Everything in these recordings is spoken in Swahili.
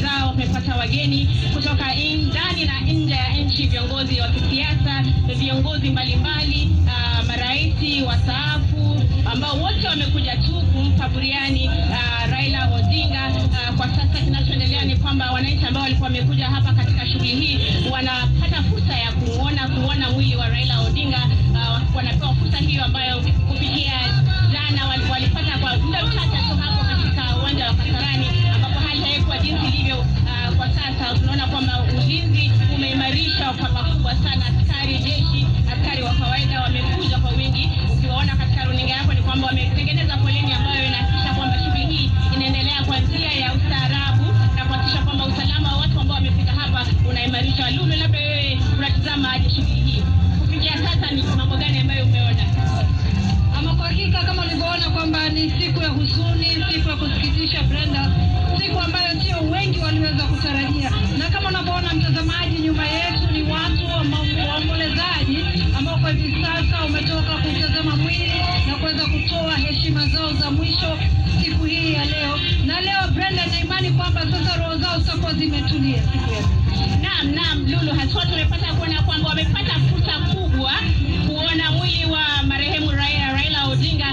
zao, wamepata wageni kutoka ndani na nje ya nchi, viongozi wa kisiasa, viongozi mbalimbali, maraisi, wastaafu, ambao wote wamekuja tu kumpa buriani Raila Odinga. Kwa sasa kinachoendelea ni kwamba wananchi ambao walikuwa wamekuja hapa katika shughuli hii wanapata fursa ya kuona mwili wa Raila Odinga. Wanapewa fursa hiyo ambayo kufikia jana walipata kwa muda mchache tu hapo katika uwanja wa Kasarani, ambapo hali haikuwa jinsi ilivyo kwa sasa. Tunaona kwamba ulinzi umeimarishwa kwa pakubwa sana. Askari jeshi, askari wa kawaida wamekuja kwa wingi. Ukiwaona katika runinga yako ni kwamba wametengeneza foleni ambayo inahakikisha kwamba shughuli hii inaendelea kwa njia ya ustaarabu na kuhakikisha kwamba usalama wa watu ambao wamefika hapa unaimarishwa. Lulu, labda wewe unatazama aje shughuli hii? Kufikia sasa ni mambo gani ambayo umeona? Ama kwa hakika kama ulivyoona kwamba ni siku ya huzuni, siku ya kusikitisha Brenda, siku ambayo sio wengi waliweza kutarajia. Na kama unavyoona mtazamaji, nyuma yetu ni watu waombolezaji ambao kwa hivi sasa umetoka kutazama mwili na kuweza kutoa heshima zao za mwisho siku hii ya leo. Na leo Brenda, na imani kwamba sasa roho zao zitakuwa zimetulia siku ya. Naam Lulu, haswa tumepata kuona kwamba wamepata fursa kubwa kuona mwili wa marehemu Raila Odinga.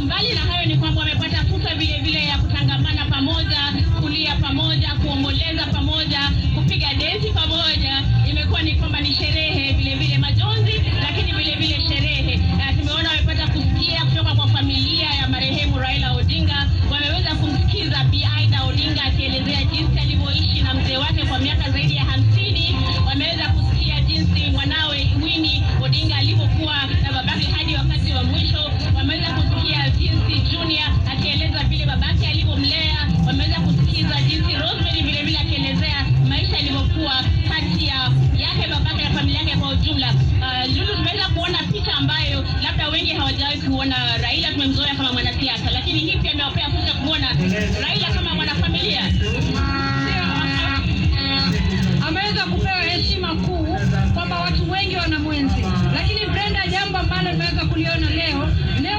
Mbali na hayo ni kwamba wamepata fursa vile vile ya kutangamana pamoja, kulia pamoja, kuomboleza pamoja, kupiga densi pamoja. Imekuwa ni kwamba ni sherehe, vile vile majonzi, lakini vile vile sherehe. Tumeona wamepata kusikia kutoka kwa familia ya marehemu Raila Odinga. Wameweza kumsikiza Bi Aida Odinga akielezea jinsi alivyoishi na mzee wake kwa miaka zaidi ya 50. Wameweza kusikia jinsi mwanawe Winnie Odinga alivyokuwa na babake hadi wakati wa mwisho. Wameweza kusikia jinsi Junior akieleza vile babake alivyomlea. Wameweza kusikiza jinsi Rosemary vile vile akielezea maisha yalivyokuwa kati yake babake na familia yake kwa ujumla. Lulu, tumeweza kuona picha ambayo labda wengi hawajawahi kuona. Raila tumemzoea kama mwanasiasa, lakini hii pia imewapea fursa kuona Raila kama mwanafamilia. Ameweza kupewa heshima kuu kwamba watu wengi wanamwenzi. Lakini Brenda, jambo ambalo nimeweza kuliona leo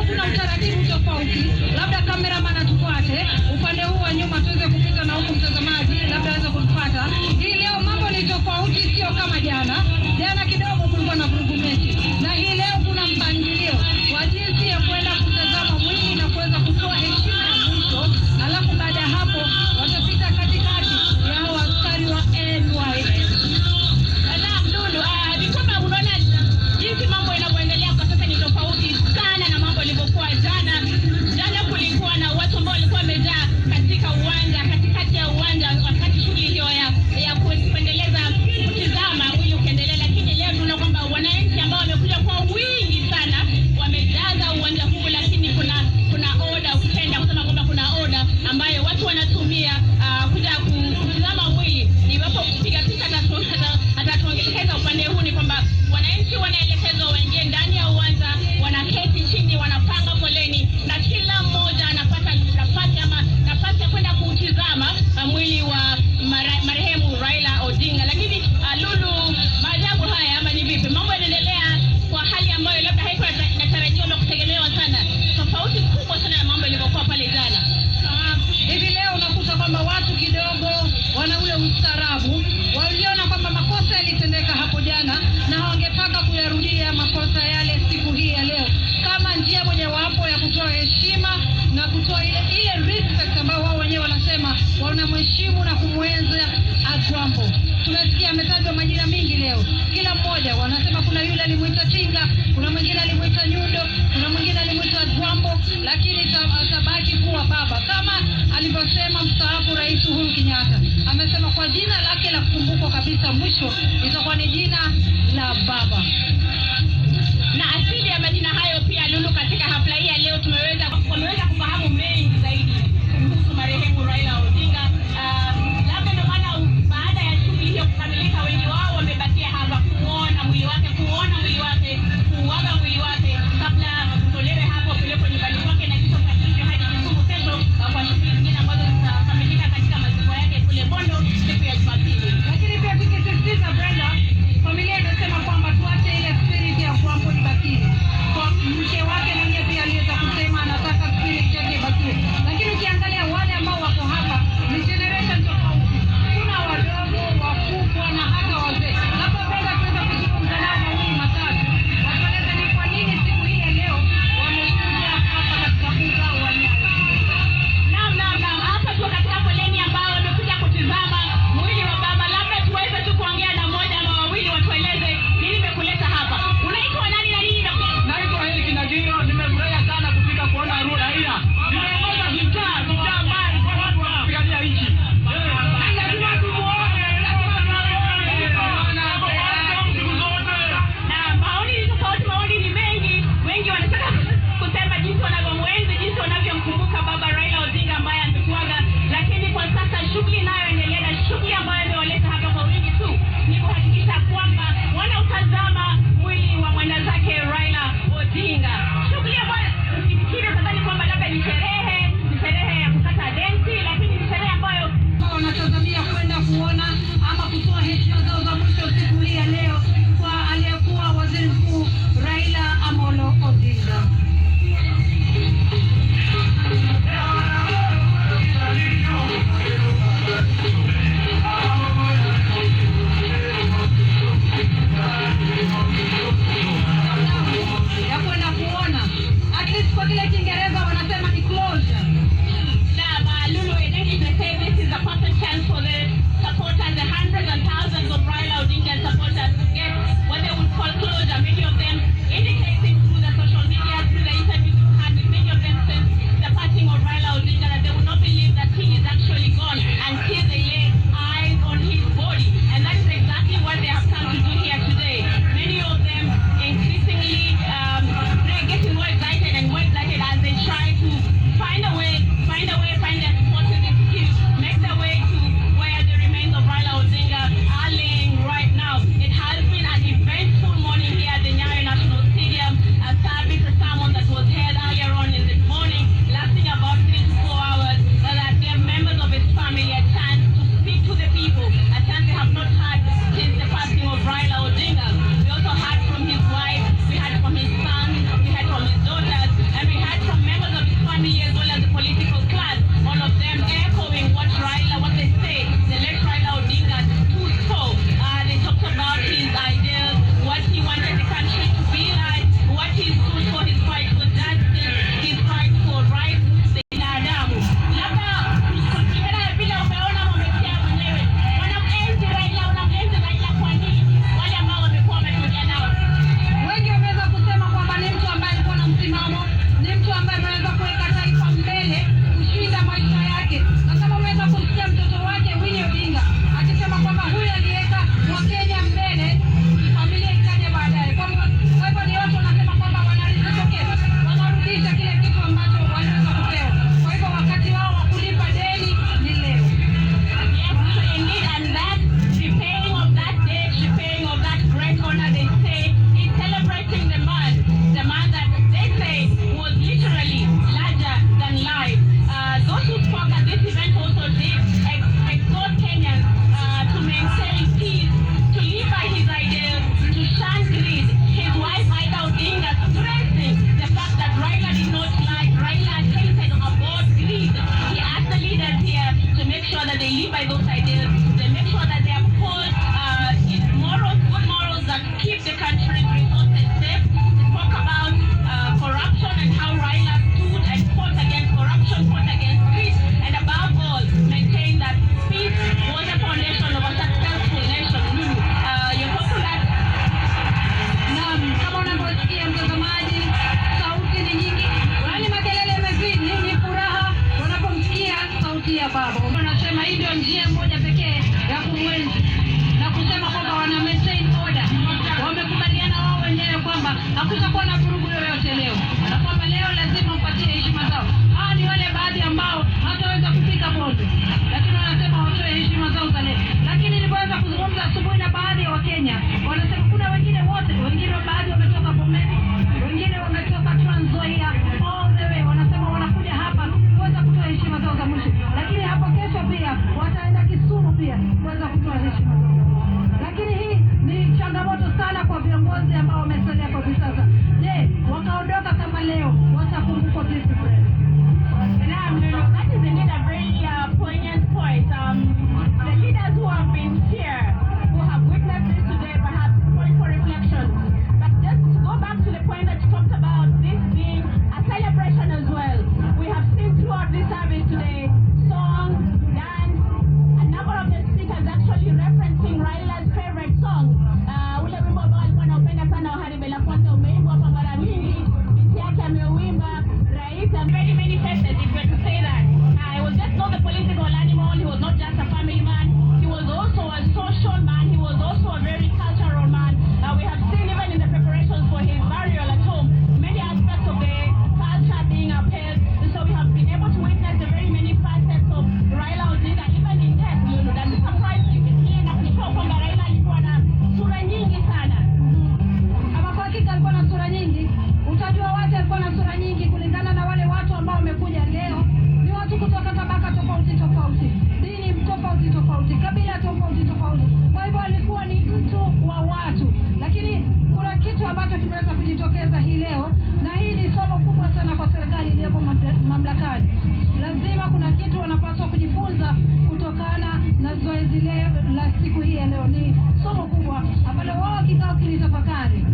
kuna utaratibu tofauti. Labda cameraman atufuate upande huu wa nyuma tuweze kupita na huku mtazamaji labda aweze kutufuata. Hii leo mambo ni tofauti, sio kama jana. Jana kidogo kulikuwa na vurugumeti, na hii leo kuna mpangilio wa jinsi ya kwenda kutazama mwili na kuweza kutoa heshima ya mwisho. Alafu baada ya hapo watapita katikati ya hao askari wa NYS. Lulu, ni kwamba unaona jinsi mambo yanavyoendelea kwa sasa ni tofauti sana na mambo yalivyokuwa jana. Jana kulikuwa na watu ambao walikuwa wamejaa katika uwanja, katikati ya uwanja wakati shughuli hiyo ya kuendeleza kutizama mwili ukiendelea. Lakini leo tunaona kwamba wananchi ambao wamekuja kwa wingi sana wamejaza uwanja huu, lakini kuna order, ukipenda kusema kwamba kuna order ambayo watu wanatumia kuja kutizama mwili. Iwapo kupiga picha atatuelekeza upande huu, ni kwamba wananchi wanaelekezwa waingie ndani ya uwanja, wanaketi chini, wanapanga foleni, na kila mmoja anapata nafasi ya kwenda kutizama mwili wa marehemu Raila Odinga. Lakini Lulu, maajabu haya ama ni vipi? Mambo yanaendelea kwa hali ambayo labda haikuwa inatarajiwa na kutegemewa sana, tofauti kubwa sana na mambo yalivyokuwa pale jana. Hivi leo unakuta kwamba watu kidogo wana ule ustaarabu. Waliona kwamba makosa yalitendeka hapo jana na wangetaka kuyarudia makosa yale siku hii ya leo, kama njia mojawapo ya kutoa heshima na kutoa ile respect ambayo wao wenyewe wanasema wanamheshimu na kumwenzi Agwambo. Tumesikia ametajwa majina mingi leo, kila mmoja wanasema kuna yule alimuita Tinga, kuna mwingine alimuita Nyundo, kuna mwingine alimuita Agwambo, lakini atabaki kuwa baba, kama alivyosema mstaafu Rais Uhuru Kenyatta. Amesema kwa jina lake la kukumbukwa kabisa mwisho itakuwa ni jina la baba. Na asili ya majina hayo pia, Lulu, katika hafla hii ya leo wameweza kufahamu mengi zaidi kuhusu marehemu Raila Odinga. Labda ndio maana baada ya shughuli hiyo kukamilika, wengi wao wamebakia hapa kuona mwili wake, kuuaga mwili wake kabla kutolewe hapo kulepo nyumbani kwake na kisha kusafirishwa hadi Kisumu kesho kwa shughuli zingine ambazo zitakamilika katika maziko yake kule Bondo siku ya Jumapili. Lakini pia tukisisitiza Brenda, familia inasema kwamba tuache ile spirit ya kuambo ibaki. moja pekee ya kumwenzi na kusema kwamba wana maintain order. Wamekubaliana wao wenyewe kwamba hakutakuwa na vurugu yoyote leo, na kwamba leo lazima mpatie heshima zao. Hawa ni wale baadhi ambao hataweza kupika bote, lakini wanasema watoe heshima zao za leo. Lakini nilipoweza kuzungumza asubuhi na baadhi ya Wakenya, wanasema kuna wengine wote, wengine baadhi wametoka Bomet, wengine wametoka Trans Nzoia, all the way, wanasema wanakuja hapa kuweza kutoa heshima zao za mwisho. Lakini hapo kesho pia wataenda Kisumu pia kuweza kutoa heshima zao. Lakini hii ni changamoto sana kwa viongozi ambao wamesalia kwa hivi sasa. Je, wakaondoka kama leo watakumbukwa vipi? That is indeed a very poignant point. The leaders who have been here, who have witnessed this today, perhaps point for reflection. But just to go back to the point that you talked about, this being a celebration as well. We have seen throughout this service today, song, dance, a number of the speakers actually referencing Raila's favorite song. Ule wimbo ambao alikuwa anaupenda sana wa Haribela Kwata umeimbwa hapa mara mingi, binti yake ameuimba, Rais, very many faces, if we to say that. He was just not a political animal, he was not just a family man, he was also a social man, he was also a very cultural man. We have seen even in the preparations for his burial at home, many aspects of the culture being upheld, and so we have been able to witness the very many facets of Raila Odinga, even in death. That is surprising. Na kulikuwa kwamba Raila alikuwa na sura nyingi sana. Ama kwa hakika alikuwa na sura nyingi. Utajua wazi alikuwa na sura nyingi kulingana na wale watu ambao wamekuja leo. Ni watu kutoka tabaka tofauti, dini tofauti, kabila tofauti. Kwa hivyo alikuwa ni mtu wa watu. Lakini kuna kitu ambacho kimeweza kujitokeza hii leo, na hii ni somo kubwa sana kwa serikali iliyopo mamlakani. Lazima kuna kitu wanapaswa kujifunza kutokana na zoezi leo la siku hii ya leo. Ni somo kubwa ambalo wao kikao kilitafakari.